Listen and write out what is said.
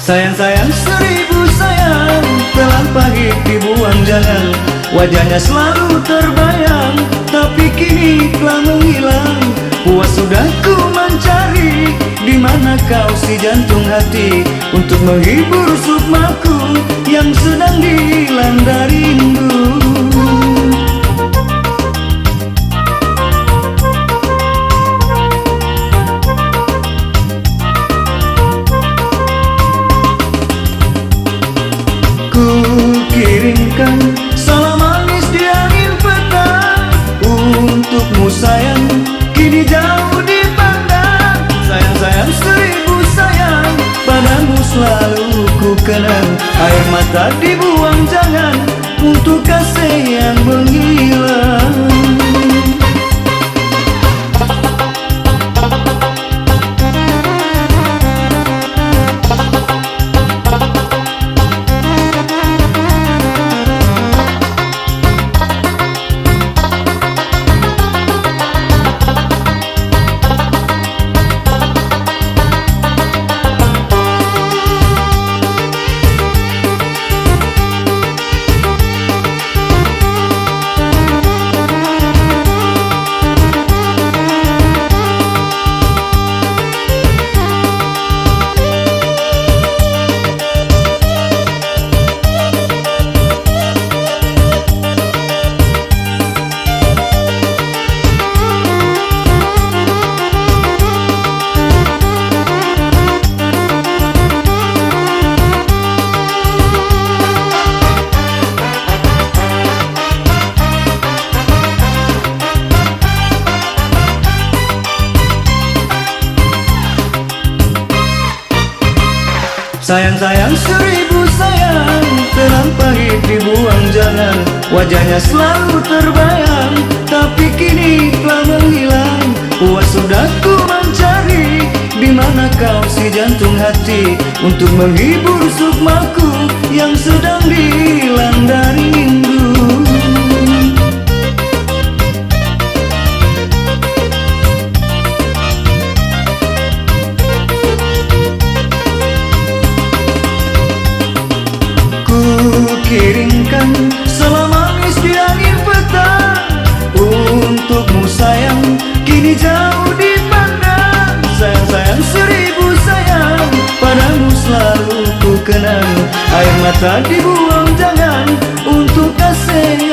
Sayang-sayang seribu sayang, telan pahit dibuang jangan. Wajahnya selalu terbayang, tapi kini telah menghilang. Puas sudah ku mencari, di mana kau si jantung hati, untuk menghibur sukmaku yang sedang dilanda rindu. Kirimkan salam manis di angin petang, untukmu sayang, kini jauh dipandang. Sayang-sayang seribu sayang, padamu selalu ku kenang. Air mata dibuang jangan, untuk kasih yang menghilang. Sayang-sayang seribu sayang, telan pahit dibuang jangan. Wajahnya selalu terbayang, tapi kini telah menghilang. Puas sudah ku mencari, di mana kau si jantung hati, untuk menghibur sukmaku yang sedang dilanda rindu. Kirimkan salam manis di angin petang, untukmu sayang, kini jauh dipandang. Sayang-sayang seribu sayang, padamu selalu ku kenang. Air mata dibuang jangan, untuk kasih